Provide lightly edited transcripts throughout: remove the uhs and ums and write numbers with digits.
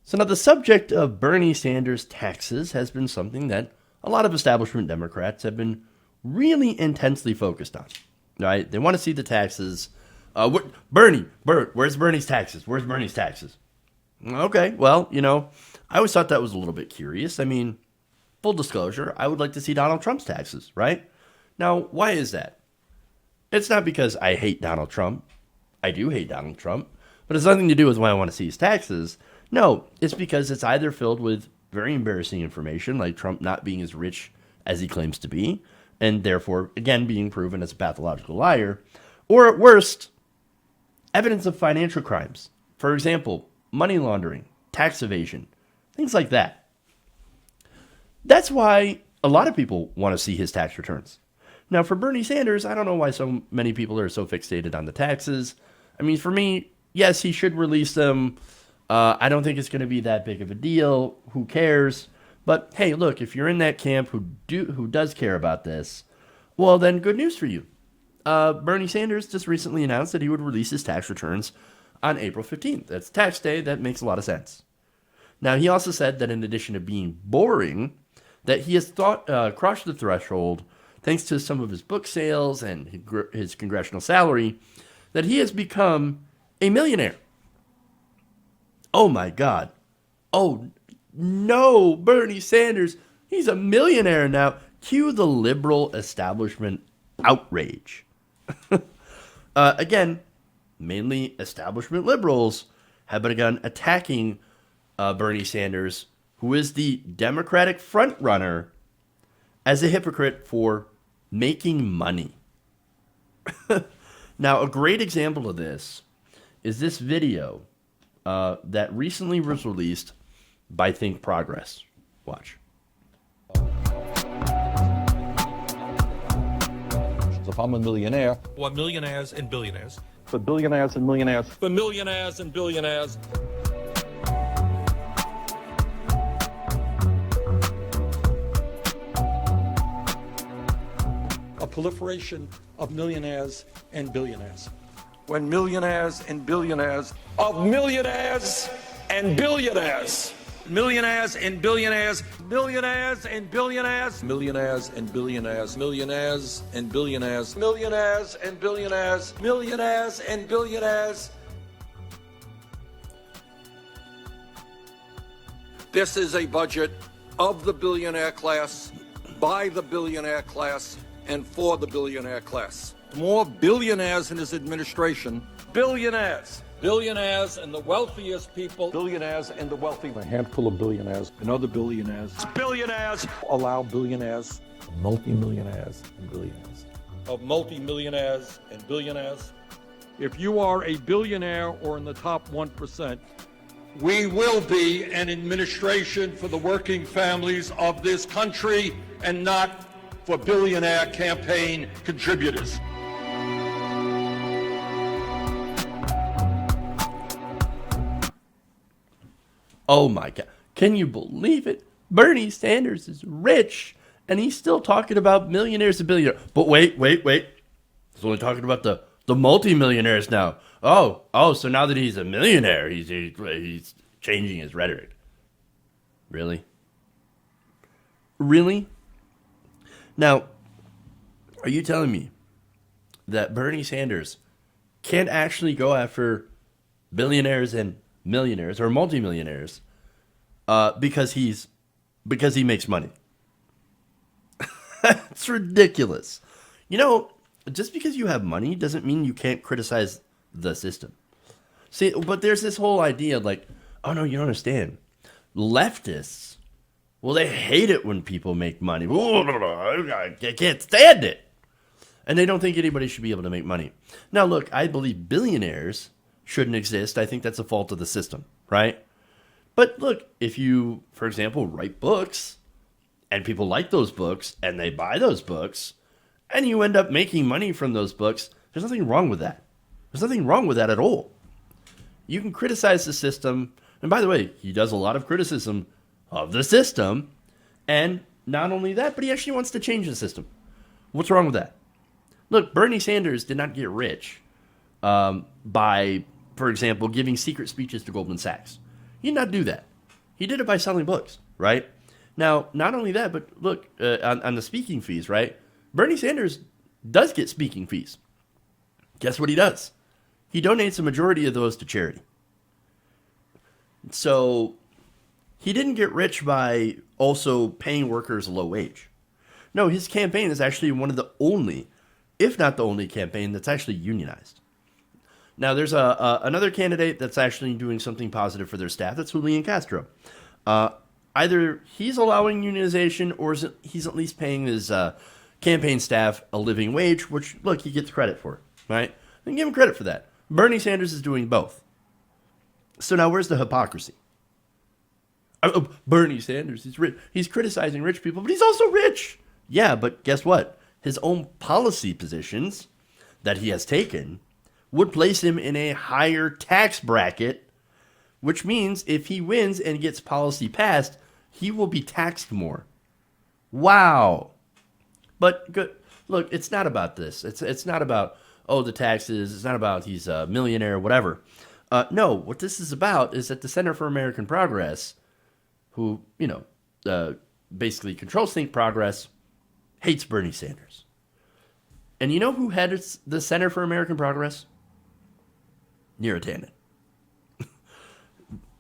So now the subject of Bernie Sanders' taxes has been something that a lot of establishment Democrats have been really intensely focused on. Right? They want to see the taxes. Where's Bernie's taxes? Where's Bernie's taxes? Okay, well, I always thought that was a little bit curious. I mean, full disclosure, I would like to see Donald Trump's taxes, right? Now, why is that? It's not because I hate Donald Trump. I do hate Donald Trump, but it's nothing to do with why I want to see his taxes. No, it's because it's either filled with very embarrassing information, like Trump not being as rich as he claims to be, and therefore, again, being proven as a pathological liar, or at worst, evidence of financial crimes. For example, money laundering, tax evasion, things like that. That's why a lot of people want to see his tax returns. Now, for Bernie Sanders, I don't know why so many people are so fixated on the taxes. I mean, for me, yes, he should release them. I don't think it's going to be that big of a deal. Who cares? But hey, look, if you're in that camp who does care about this, well, then good news for you. Bernie Sanders just recently announced that he would release his tax returns on April 15th. That's tax day. That makes a lot of sense. Now, he also said that in addition to being boring, that he has crossed the threshold, thanks to some of his book sales and his congressional salary, that he has become a millionaire. Oh my God. Oh no, Bernie Sanders, he's a millionaire now. Cue the liberal establishment outrage. Again, mainly establishment liberals have begun attacking Bernie Sanders, who is the Democratic frontrunner, as a hypocrite for making money. Now, a great example of this is this video that recently was released by ThinkProgress. Watch. If I'm a millionaire, for millionaires and billionaires. for billionaires and millionaires, For millionaires and billionaires. A proliferation of millionaires and billionaires. When millionaires and billionaires of millionaires and billionaires. Millionaires and billionaires, millionaires and billionaires, millionaires and billionaires, millionaires and billionaires, millionaires and billionaires, millionaires and billionaires. This is a budget of the billionaire class, by the billionaire class, and for the billionaire class. More billionaires in his administration. Billionaires. Billionaires and the wealthiest people. Billionaires and the wealthy. a handful of billionaires, And other billionaires. Billionaires. allow billionaires, multimillionaires, and billionaires. Of multimillionaires and billionaires. If you are a billionaire or in the top 1%, we will be an administration for the working families of this country and not for billionaire campaign contributors. Oh my God. Can you believe it? Bernie Sanders is rich, and he's still talking about millionaires and billionaires. But wait. He's only talking about the multimillionaires now. Oh, so now that he's a millionaire, he's changing his rhetoric. Really? Really? Now, are you telling me that Bernie Sanders can't actually go after billionaires and millionaires or multimillionaires because he makes money? It's ridiculous. Just because you have money doesn't mean you can't criticize the system. See, but there's this whole idea like, oh no, you don't understand. Leftists, well, they hate it when people make money. I can't stand it. And they don't think anybody should be able to make money. Now, look, I believe billionaires shouldn't exist. I think that's a fault of the system, right? But look, if you, for example, write books and people like those books and they buy those books and you end up making money from those books, there's nothing wrong with that. There's nothing wrong with that at all. You can criticize the system. And by the way, he does a lot of criticism of the system. And not only that, but he actually wants to change the system. What's wrong with that? Look, Bernie Sanders did not get rich by, for example, giving secret speeches to Goldman Sachs. He did not do that. He did it by selling books, right? Now, not only that, but look, on the speaking fees, right? Bernie Sanders does get speaking fees. Guess what he does? He donates a majority of those to charity. So he didn't get rich by also paying workers a low wage. No, his campaign is actually one of the only, if not the only campaign that's actually unionized. Now, there's another candidate that's actually doing something positive for their staff. That's Julian Castro. Either he's allowing unionization or he's at least paying his campaign staff a living wage, which, look, he gets credit for, right? And give him credit for that. Bernie Sanders is doing both. So now where's the hypocrisy? Bernie Sanders, he's rich. He's criticizing rich people, but he's also rich. Yeah, but guess what? His own policy positions that he has taken would place him in a higher tax bracket, which means if he wins and gets policy passed, he will be taxed more. Wow. But good. Look, it's not about this. It's not about, the taxes. It's not about he's a millionaire, whatever. No, what this is about is that the Center for American Progress, who, basically controls ThinkProgress, hates Bernie Sanders. And you know who heads the Center for American Progress? Neera Tanden.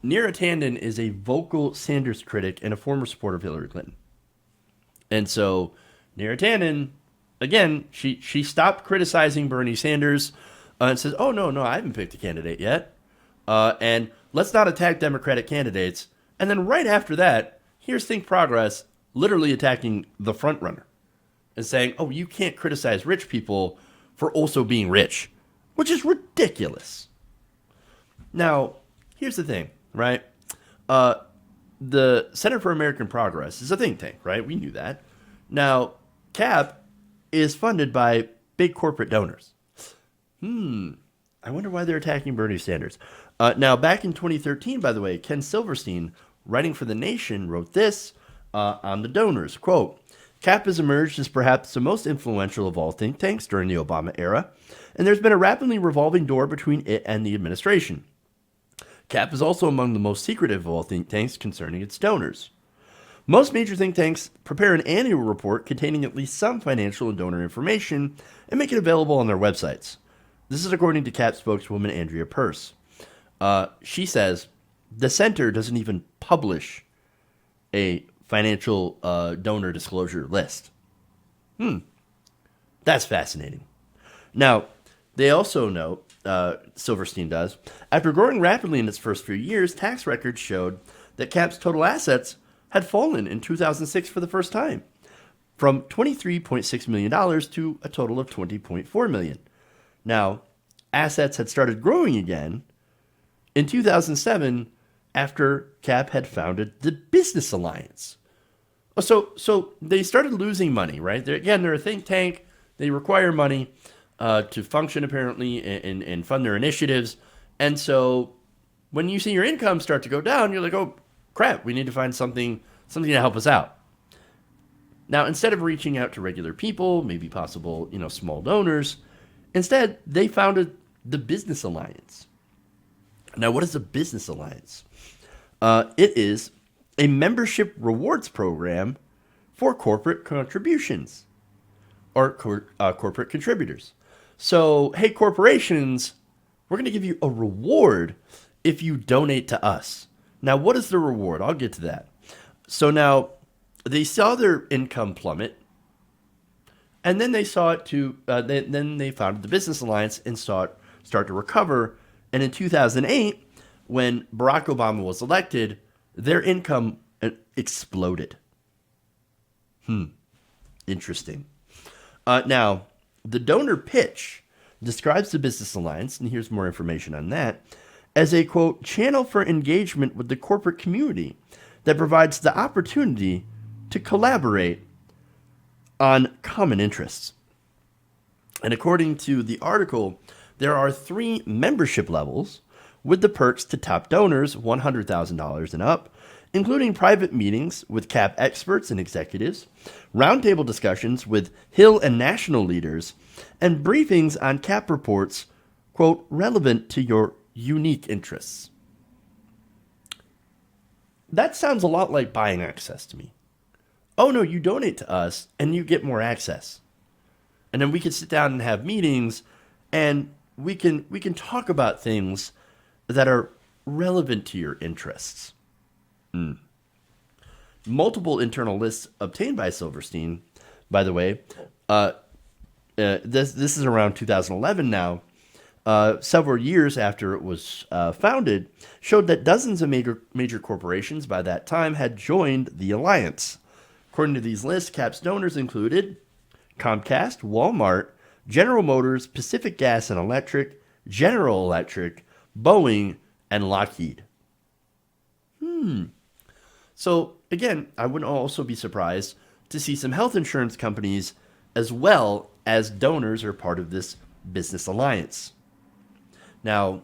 Neera Tanden is a vocal Sanders critic and a former supporter of Hillary Clinton. And so Neera Tanden, again, she stopped criticizing Bernie Sanders and says, oh, no, I haven't picked a candidate yet. And let's not attack Democratic candidates. And then right after that, here's ThinkProgress literally attacking the front runner and saying, oh, you can't criticize rich people for also being rich, which is ridiculous. Now, here's the thing, right? The Center for American Progress is a think tank, right? We knew that. Now, CAP is funded by big corporate donors. I wonder why they're attacking Bernie Sanders. Now, back in 2013, by the way, Ken Silverstein, writing for The Nation, wrote this on the donors. Quote, CAP has emerged as perhaps the most influential of all think tanks during the Obama era, and there's been a rapidly revolving door between it and the administration. CAP is also among the most secretive of all think tanks concerning its donors. Most major think tanks prepare an annual report containing at least some financial and donor information and make it available on their websites. This is according to CAP spokeswoman Andrea Pearce. She says the center doesn't even publish a financial donor disclosure list. That's fascinating. Now, they also note, Silverstein does, after growing rapidly in its first few years, tax records showed that CAP's total assets had fallen in 2006 for the first time, from $23.6 million to a total of $20.4 million. Now, assets had started growing again in 2007 after CAP had founded the Business Alliance. So they started losing money, right? They're a think tank. They require money to function, apparently, and fund their initiatives. And so when you see your income start to go down, you're like, oh, crap, we need to find something to help us out. Now, instead of reaching out to regular people, maybe possible, small donors, instead, they founded the Business Alliance. Now, what is a Business Alliance? It is a membership rewards program for corporate contributions or corporate contributors. So, hey, corporations, we're going to give you a reward if you donate to us. Now, what is the reward? I'll get to that. So now they saw their income plummet, and then they saw it then they founded the Business Alliance and saw it start to recover. And in 2008, when Barack Obama was elected, their income exploded. Interesting. Now, the donor pitch describes the Business Alliance, and here's more information on that, as a, quote, channel for engagement with the corporate community that provides the opportunity to collaborate on common interests. And according to the article, there are 3 membership levels with the perks to top donors, $100,000 and up, including private meetings with CAP experts and executives, roundtable discussions with Hill and national leaders, and briefings on CAP reports, quote, relevant to your unique interests. that sounds a lot like buying access to me. Oh no, you donate to us and you get more access. And then we can sit down and have meetings and we can talk about things that are relevant to your interests. Multiple internal lists obtained by Silverstein, by the way, this is around 2011 now, several years after it was founded, showed that dozens of major corporations by that time had joined the alliance. According to these lists, CAP's donors included Comcast, Walmart, General Motors, Pacific Gas and Electric, General Electric, Boeing, and Lockheed. So, again, I wouldn't also be surprised to see some health insurance companies as well as donors are part of this business alliance. Now,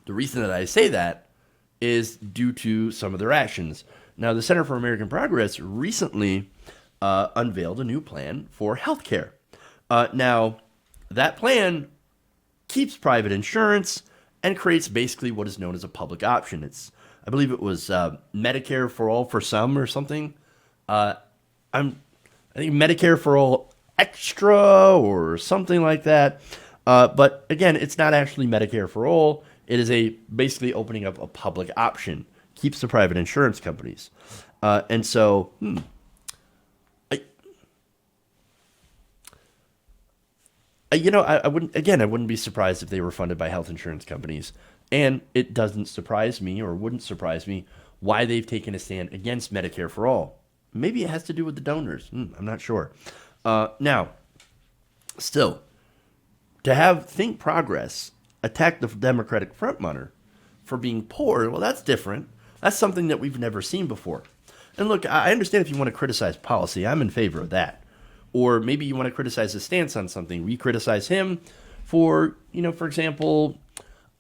the reason that I say that is due to some of their actions. Now, the Center for American Progress recently unveiled a new plan for healthcare. Now, that plan keeps private insurance and creates basically what is known as a public option. I believe it was Medicare for all for some or something. I think Medicare for all extra or something like that. But again, it's not actually Medicare for all. It is basically opening up a public option. Keeps the private insurance companies. And so, I wouldn't be surprised if they were funded by health insurance companies. And it doesn't surprise me, or wouldn't surprise me, why they've taken a stand against Medicare for all. Maybe it has to do with the donors. I'm not sure. Now, still, to have ThinkProgress attack the Democratic frontrunner for being poor, well, that's different. That's something that we've never seen before. And look, I understand if you want to criticize policy. I'm in favor of that. Or maybe you want to criticize his stance on something. We criticize him for, for example,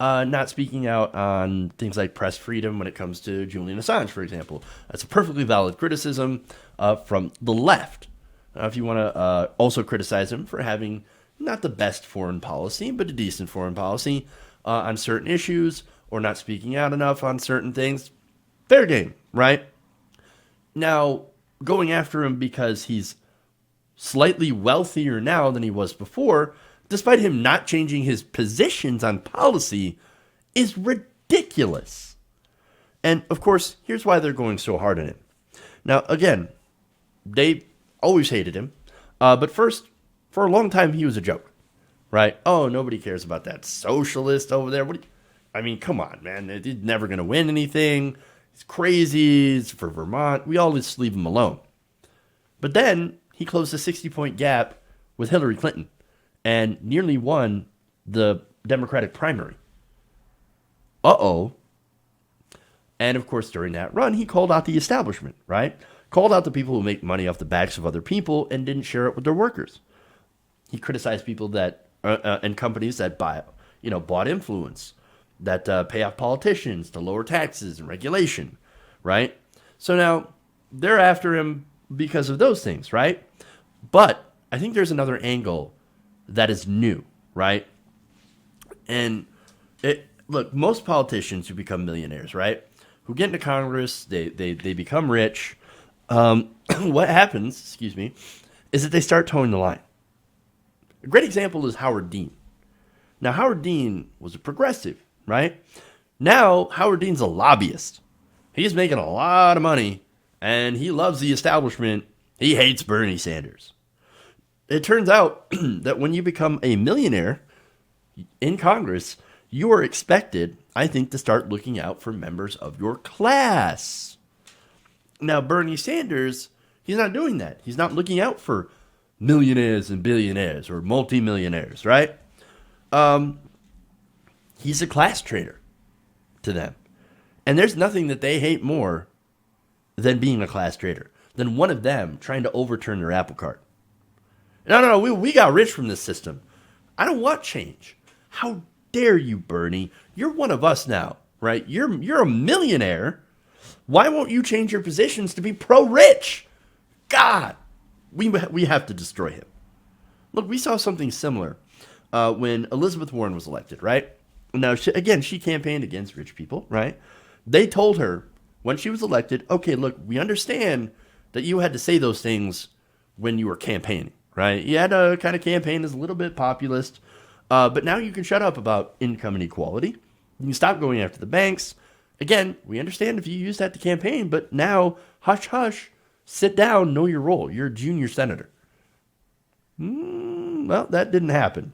not speaking out on things like press freedom when it comes to Julian Assange, for example. That's a perfectly valid criticism from the left. If you want to also criticize him for having not the best foreign policy, but a decent foreign policy on certain issues, or not speaking out enough on certain things, fair game, right? Now, going after him because he's slightly wealthier now than he was before, despite him not changing his positions on policy, is ridiculous. And, of course, here's why they're going so hard on him. Now, again, they always hated him. But first, for a long time, he was a joke, right? Oh, nobody cares about that socialist over there. Come on, man. He's never going to win anything. He's crazy. It's for Vermont. We all just leave him alone. But then he closed a 60-point gap with Hillary Clinton and nearly won the Democratic primary. Uh-oh. And, of course, during that run, he called out the establishment, right? Called out the people who make money off the backs of other people and didn't share it with their workers. He criticized people that and companies that bought influence, that pay off politicians to lower taxes and regulation, right? So now they're after him because of those things, right? But I think there's another angle that is new, right? And look, most politicians who become millionaires, right, who get into Congress, they become rich. What happens, is that they start towing the line. A great example is Howard Dean. Now, Howard Dean was a progressive, right? Now, Howard Dean's a lobbyist. He's making a lot of money, and he loves the establishment. He hates Bernie Sanders. It turns out that when you become a millionaire in Congress, you are expected, I think, to start looking out for members of your class. Now, Bernie Sanders, he's not doing that. He's not looking out for millionaires and billionaires or multimillionaires, right? He's a class traitor to them. And there's nothing that they hate more than being a class traitor, than one of them trying to overturn their apple cart. No, we got rich from this system. I don't want change. How dare you, Bernie? You're one of us now, right? You're a millionaire. Why won't you change your positions to be pro-rich? God, we have to destroy him. Look, we saw something similar when Elizabeth Warren was elected, right? Now, she campaigned against rich people, right? They told her when she was elected, okay, look, we understand that you had to say those things when you were campaigning, right? You had to kind of campaign as a little bit populist, but now you can shut up about income inequality. You can stop going after the banks. Again, we understand if you use that to campaign, but now, hush, hush, sit down, know your role. You're a junior senator. Well, that didn't happen.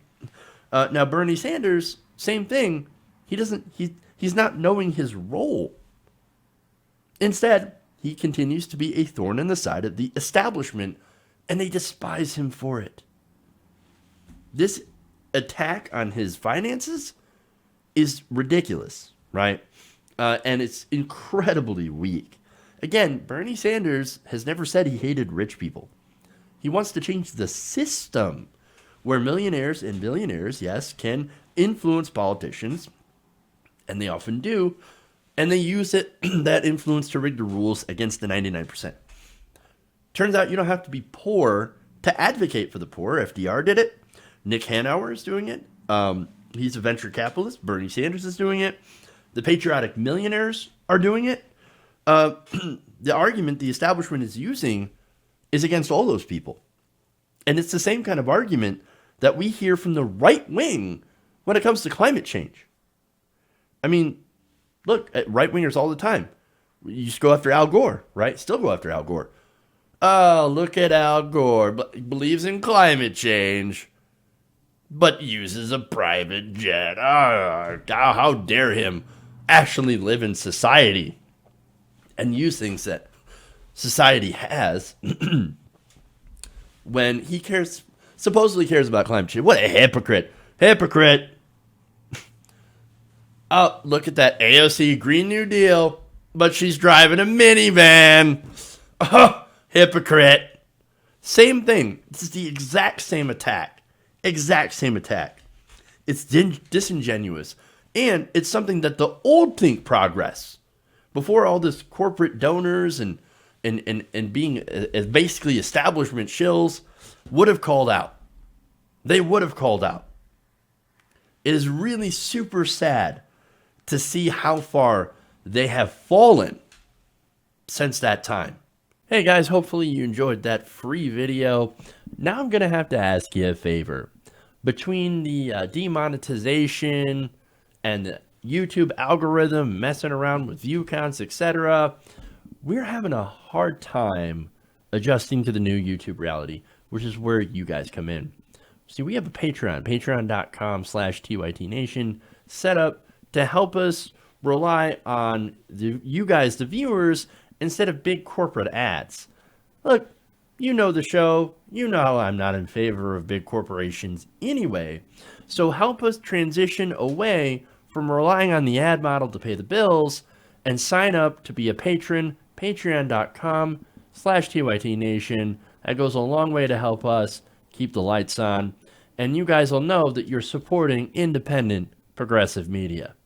Now, Bernie Sanders, same thing. He's not knowing his role. Instead, he continues to be a thorn in the side of the establishment, and they despise him for it. This attack on his finances is ridiculous, right? And it's incredibly weak. Again, Bernie Sanders has never said he hated rich people. He wants to change the system where millionaires and billionaires, yes, can influence politicians, and they often do, and they use that influence to rig the rules against the 99%. Turns out you don't have to be poor to advocate for the poor. FDR did it. Nick Hanauer is doing it. He's a venture capitalist. Bernie Sanders is doing it. The patriotic millionaires are doing it. The argument the establishment is using is against all those people. And it's the same kind of argument that we hear from the right wing when it comes to climate change. I mean, look, at right-wingers all the time. You just go after Al Gore, right? Still go after Al Gore. Oh, look at Al Gore. Believes in climate change, but uses a private jet. Oh, how dare him actually live in society and use things that society has when he supposedly cares about climate change. What a hypocrite. Hypocrite. Oh, look at that AOC Green New Deal, but she's driving a minivan. Oh, hypocrite. Same thing. This is the exact same attack. Exact same attack. It's disingenuous. And it's something that the old ThinkProgress, before all this corporate donors and being basically establishment shills, would have called out. They would have called out. It is really super sad to see how far they have fallen since that time. Hey guys, hopefully you enjoyed that free video. Now I'm going to have to ask you a favor. Between the demonetization and the YouTube algorithm messing around with view counts, etc., we're having a hard time adjusting to the new YouTube reality, which is where you guys come in. See, we have a Patreon, patreon.com/TYTNation, set up to help us rely on you guys, the viewers, instead of big corporate ads. Look, you know the show. You know I'm not in favor of big corporations anyway. So help us transition away from relying on the ad model to pay the bills and sign up to be a patron, patreon.com/TYTNation. That goes a long way to help us keep the lights on. And you guys will know that you're supporting independent progressive media.